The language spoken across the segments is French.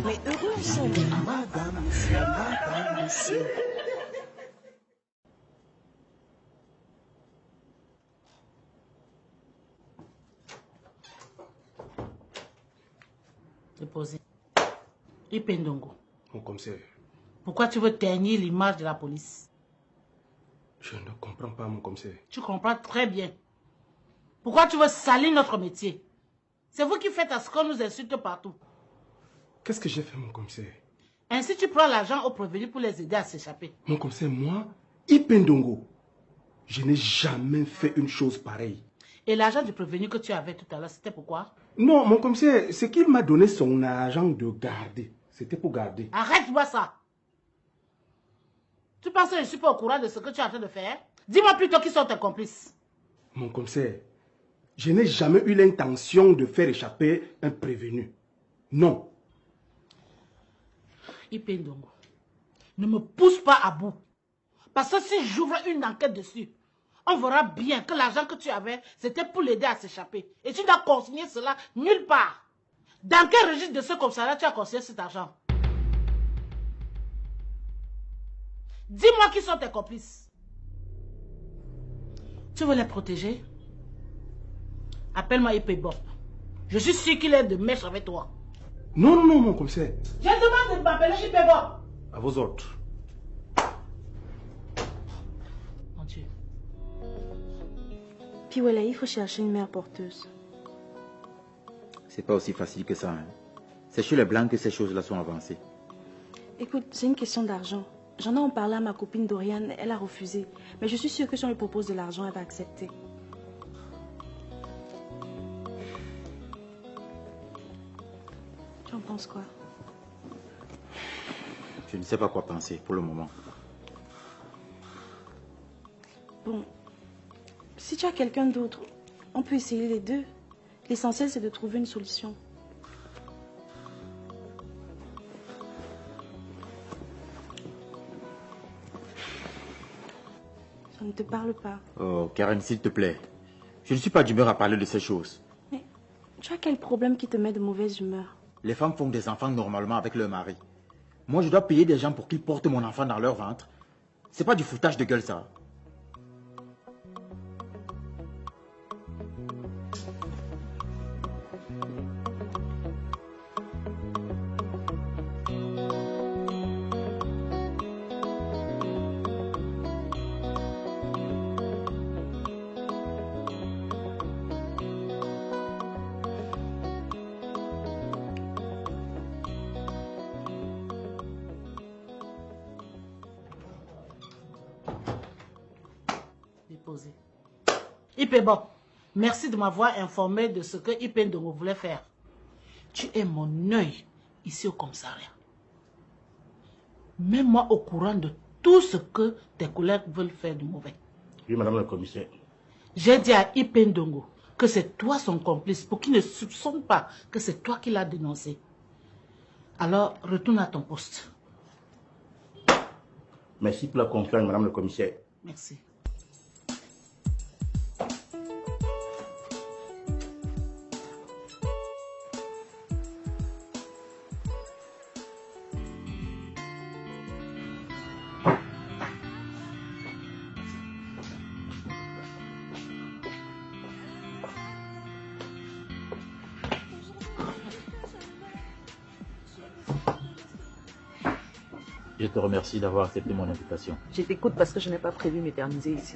Mais heureux ensemble. Madame, monsieur, madame, monsieur. Déposé. Ipendongo. Mon commissaire. Pourquoi tu veux ternir l'image de la police? Je ne comprends pas, mon commissaire. Tu comprends très bien. Pourquoi tu veux salir notre métier? C'est vous qui faites à ce qu'on nous insulte partout. Qu'est-ce que j'ai fait, mon commissaire? Ainsi, tu prends l'argent aux prévenus pour les aider à s'échapper. Mon commissaire, moi, Ipendongo, je n'ai jamais fait une chose pareille. Et l'argent du prévenu que tu avais tout à l'heure, c'était pourquoi? Non, mon commissaire, c'est qu'il m'a donné son argent de garder. C'était pour garder. Arrête-moi ça. Tu penses que je ne suis pas au courant de ce que tu es en train de faire? Dis-moi plutôt qui sont tes complices. Mon commissaire, je n'ai jamais eu l'intention de faire échapper un prévenu. Non. Ipendongo, ne me pousse pas à bout. Parce que si j'ouvre une enquête dessus, on verra bien que l'argent que tu avais, c'était pour l'aider à s'échapper. Et tu n'as consigné cela nulle part. Dans quel registre de ce commissariat tu as consigné cet argent? Dis-moi qui sont tes complices. Tu veux les protéger? Appelle-moi Ipebop. Je suis sûr qu'il est de mèche avec toi. Non, non, non, mon commissaire. Je demande de m'appeler Ipebop. À vos ordres. Mon Dieu. Piwele, il faut chercher une mère porteuse. C'est pas aussi facile que ça. Hein. C'est chez les Blancs que ces choses-là sont avancées. Écoute, c'est une question d'argent. J'en ai en parlé à ma copine Doriane, elle a refusé. Mais je suis sûre que si on lui propose de l'argent, elle va accepter. Tu en penses quoi? Je ne sais pas quoi penser pour le moment. Bon, si tu as quelqu'un d'autre, on peut essayer les deux. L'essentiel, c'est de trouver une solution. Ça ne te parle pas. Oh, Karen, s'il te plaît. Je ne suis pas d'humeur à parler de ces choses. Mais tu as quel problème qui te met de mauvaise humeur? Les femmes font des enfants normalement avec leur mari. Moi, je dois payer des gens pour qu'ils portent mon enfant dans leur ventre. C'est pas du foutage de gueule, ça. Déposé. Ipebop, merci de m'avoir informé de ce que Ipendongo voulait faire. Tu es mon œil ici au commissariat. Mets-moi au courant de tout ce que tes collègues veulent faire de mauvais. Oui, madame la commissaire. J'ai dit à Ipendongo que c'est toi son complice pour qu'il ne soupçonne pas que c'est toi qui l'as dénoncé. Alors, retourne à ton poste. Merci pour la confiance, madame la commissaire. Merci. Je te remercie d'avoir accepté mon invitation. Je t'écoute parce que je n'ai pas prévu m'éterniser ici.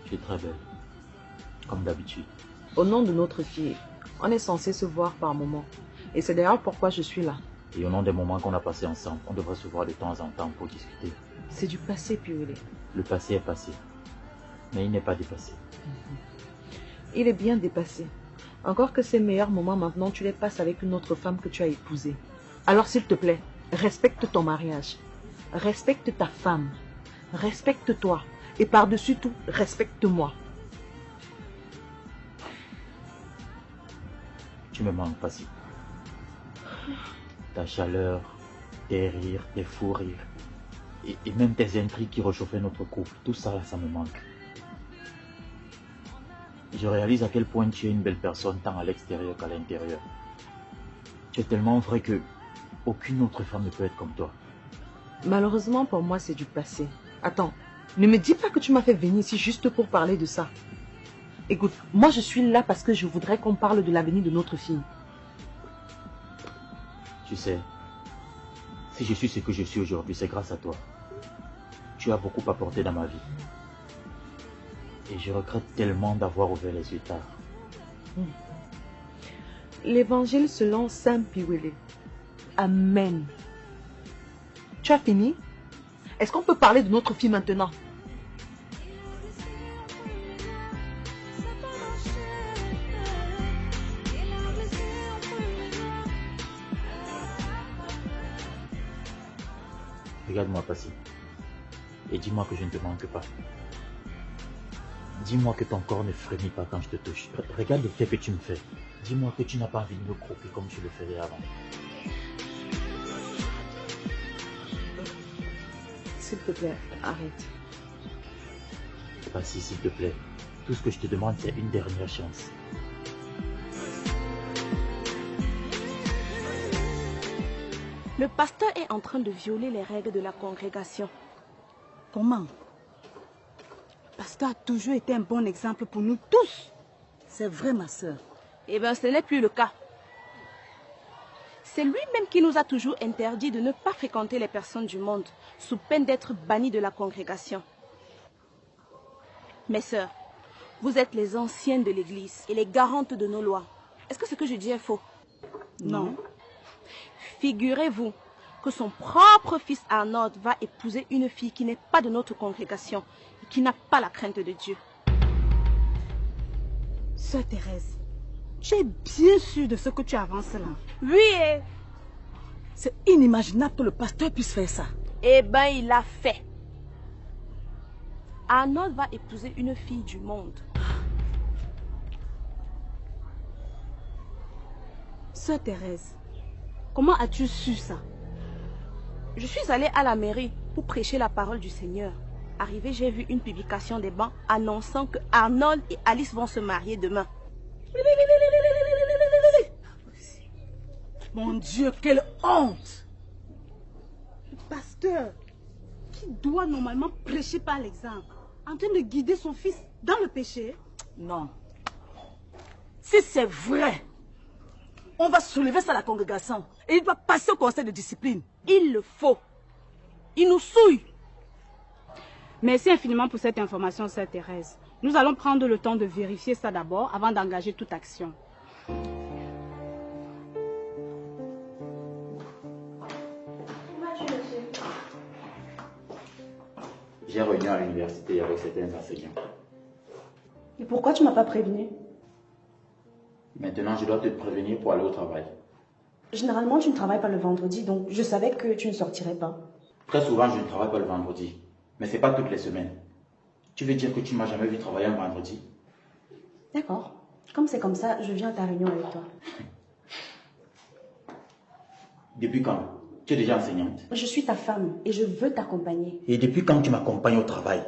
Tu es très belle, comme d'habitude. Au nom de notre fille, on est censé se voir par moment. Et c'est d'ailleurs pourquoi je suis là. Et au nom des moments qu'on a passés ensemble, on devrait se voir de temps en temps pour discuter. C'est du passé, Piolé. Le passé est passé, mais il n'est pas dépassé. Il est bien dépassé. Encore que ces meilleurs moments maintenant, tu les passes avec une autre femme que tu as épousée. Alors s'il te plaît, respecte ton mariage. Respecte ta femme. Respecte-toi. Et par-dessus tout, respecte-moi. Tu me manques, Passy. Ta chaleur, tes rires, tes fous rires. Et même tes intrigues qui réchauffaient notre couple. Tout ça, là, ça me manque. Je réalise à quel point tu es une belle personne, tant à l'extérieur qu'à l'intérieur. Tu es tellement vrai que aucune autre femme ne peut être comme toi. Malheureusement pour moi, c'est du passé. Attends, ne me dis pas que tu m'as fait venir ici juste pour parler de ça. Écoute, moi je suis là parce que je voudrais qu'on parle de l'avenir de notre fille. Tu sais, si je suis ce que je suis aujourd'hui, c'est grâce à toi. Tu as beaucoup apporté dans ma vie. Et je regrette tellement d'avoir ouvert les yeux tard. L'évangile selon Saint Piwele. Amen. Tu as fini? Est-ce qu'on peut parler de notre fille maintenant? Regarde-moi, Passy. Et dis-moi que je ne te manque pas. Dis-moi que ton corps ne frémit pas quand je te touche. Regarde l'effet que tu me fais. Dis-moi que tu n'as pas envie de me croquer comme tu le faisais avant. S'il te plaît, arrête. Passy, s'il te plaît. Tout ce que je te demande, c'est une dernière chance. Le pasteur est en train de violer les règles de la congrégation. Comment? Le pasteur a toujours été un bon exemple pour nous tous. C'est vrai, ma soeur. Eh bien, ce n'est plus le cas. C'est lui-même qui nous a toujours interdit de ne pas fréquenter les personnes du monde, sous peine d'être bannis de la congrégation. Mes sœurs, vous êtes les anciennes de l'Église et les garantes de nos lois. Est-ce que ce que je dis est faux? Non. Figurez-vous que son propre fils Arnold va épouser une fille qui n'est pas de notre congrégation et qui n'a pas la crainte de Dieu. Sœur Thérèse, tu es bien sûre de ce que tu avances là? Oui, c'est inimaginable que le pasteur puisse faire ça. Eh bien, il l'a fait. Arnold va épouser une fille du monde. Sœur Thérèse, comment as-tu su ça? Je suis allée à la mairie pour prêcher la parole du Seigneur. Arrivée, j'ai vu une publication des bancs annonçant que Arnold et Alice vont se marier demain. Mon Dieu, quelle honte! Le pasteur, qui doit normalement prêcher par l'exemple, en train de guider son fils dans le péché? Non. Si c'est vrai, on va soulever ça à la congrégation et il doit passer au conseil de discipline. Il le faut. Il nous souille. Merci infiniment pour cette information, sœur Thérèse. Nous allons prendre le temps de vérifier ça d'abord avant d'engager toute action. J'ai réunion à l'université avec certains enseignants. Et pourquoi tu ne m'as pas prévenu? Maintenant, je dois te prévenir pour aller au travail. Généralement, tu ne travailles pas le vendredi, donc je savais que tu ne sortirais pas. Très souvent, je ne travaille pas le vendredi. Mais ce n'est pas toutes les semaines. Tu veux dire que tu ne m'as jamais vu travailler un vendredi? D'accord. Comme c'est comme ça, je viens à ta réunion avec toi. Depuis quand? Tu es déjà enseignante? Je suis ta femme et je veux t'accompagner. Et depuis quand tu m'accompagnes au travail?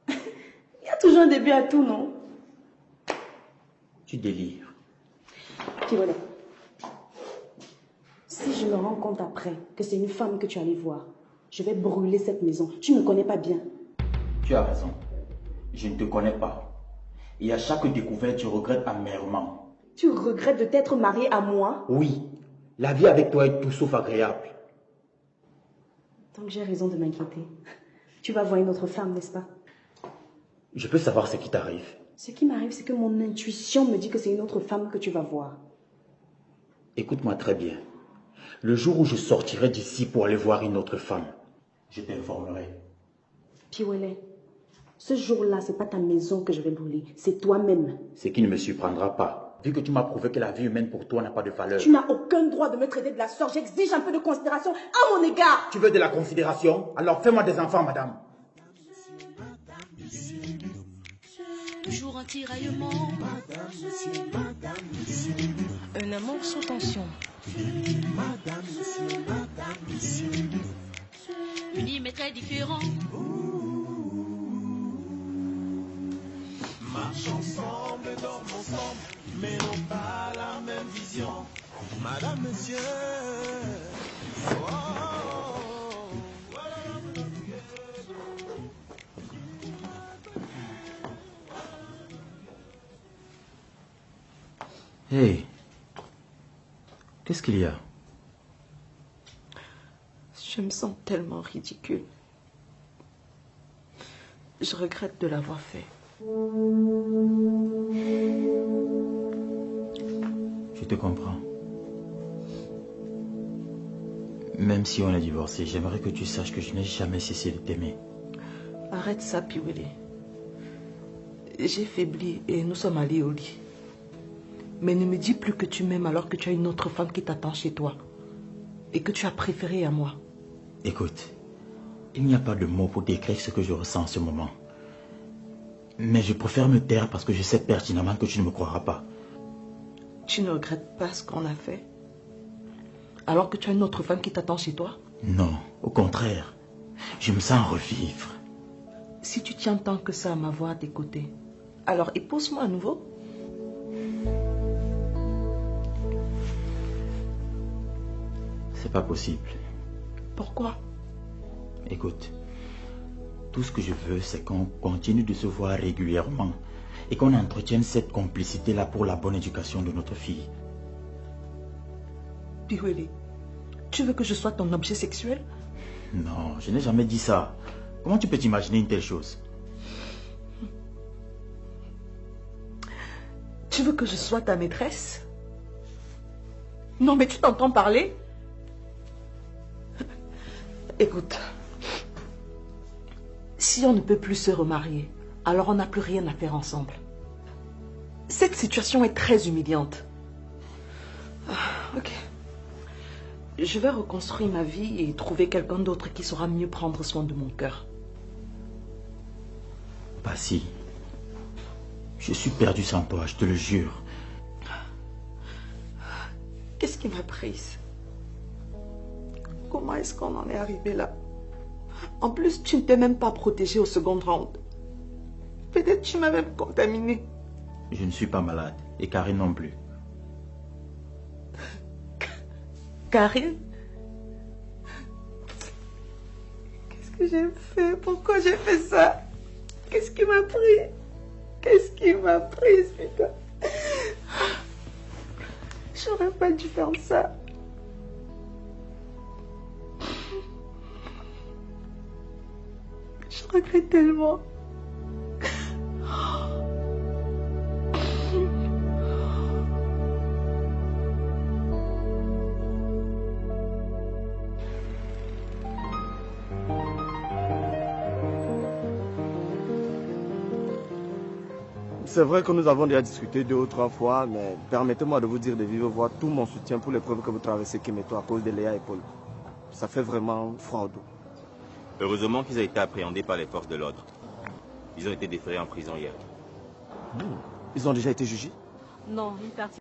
Il y a toujours un début à tout, non? Tu délires. Piwele, si je me rends compte après que c'est une femme que tu allais voir, je vais brûler cette maison. Tu ne me connais pas bien. Tu as raison. Je ne te connais pas. Et à chaque découverte, je regrette amèrement. Tu regrettes de t'être mariée à moi? Oui. La vie avec toi est tout sauf agréable. Donc j'ai raison de m'inquiéter. Tu vas voir une autre femme, n'est-ce pas? Je peux savoir ce qui t'arrive. Ce qui m'arrive, c'est que mon intuition me dit que c'est une autre femme que tu vas voir. Écoute-moi très bien. Le jour où je sortirai d'ici pour aller voir une autre femme, je t'informerai. Piwele, ce jour-là, c'est pas ta maison que je vais brûler, c'est toi-même. Ce qui ne me surprendra pas, vu que tu m'as prouvé que la vie humaine pour toi n'a pas de valeur. Tu n'as aucun droit de me traiter de la sorte. J'exige un peu de considération à mon égard. Tu veux de la considération? Alors fais-moi des enfants, madame. Toujours un tiraillement, un amour sous tension. Madame, monsieur. Unis mais très différents. Marche ensemble, dorment ensemble, mais n'ont pas la même vision. Madame, monsieur. Hey, qu'est-ce qu'il y a? Je me sens tellement ridicule. Je regrette de l'avoir fait. Je te comprends. Même si on est divorcé, j'aimerais que tu saches que je n'ai jamais cessé de t'aimer. Arrête ça, Piwele. J'ai faibli et nous sommes allés au lit. Mais ne me dis plus que tu m'aimes alors que tu as une autre femme qui t'attend chez toi. Et que tu as préféré à moi. Écoute, il n'y a pas de mots pour décrire ce que je ressens en ce moment. Mais je préfère me taire parce que je sais pertinemment que tu ne me croiras pas. Tu ne regrettes pas ce qu'on a fait? Alors que tu as une autre femme qui t'attend chez toi? Non, au contraire. Je me sens revivre. Si tu tiens tant que ça à ma voix à tes côtés, alors épouse-moi à nouveau. C'est pas possible. Pourquoi? Écoute, tout ce que je veux, c'est qu'on continue de se voir régulièrement et qu'on entretienne cette complicité-là pour la bonne éducation de notre fille. Piwele, tu veux que je sois ton objet sexuel? Non, je n'ai jamais dit ça. Comment tu peux t'imaginer une telle chose? Tu veux que je sois ta maîtresse? Non, mais tu t'entends parler? Écoute, si on ne peut plus se remarier, alors on n'a plus rien à faire ensemble. Cette situation est très humiliante. Ok. Je vais reconstruire ma vie et trouver quelqu'un d'autre qui saura mieux prendre soin de mon cœur. Passy, je suis perdu sans toi, je te le jure. Qu'est-ce qui m'a prise? Comment est-ce qu'on en est arrivé là? En plus, tu ne t'es même pas protégée au second round. Peut-être tu m'as même contaminée. Je ne suis pas malade, et Karine non plus. Karine? Qu'est-ce que j'ai fait? Pourquoi j'ai fait ça? Qu'est-ce qui m'a pris? Qu'est-ce qui m'a pris, putain? J'aurais pas dû faire ça. Je regrette tellement. C'est vrai que nous avons déjà discuté 2 ou 3 fois, mais permettez-moi de vous dire de vive voix tout mon soutien pour l'épreuve que vous traversez, Kimeto, à cause de Léa et Paul. Ça fait vraiment froid au dos. Heureusement qu'ils ont été appréhendés par les forces de l'ordre. Ils ont été déférés en prison hier. Ils ont déjà été jugés? Non, une partie.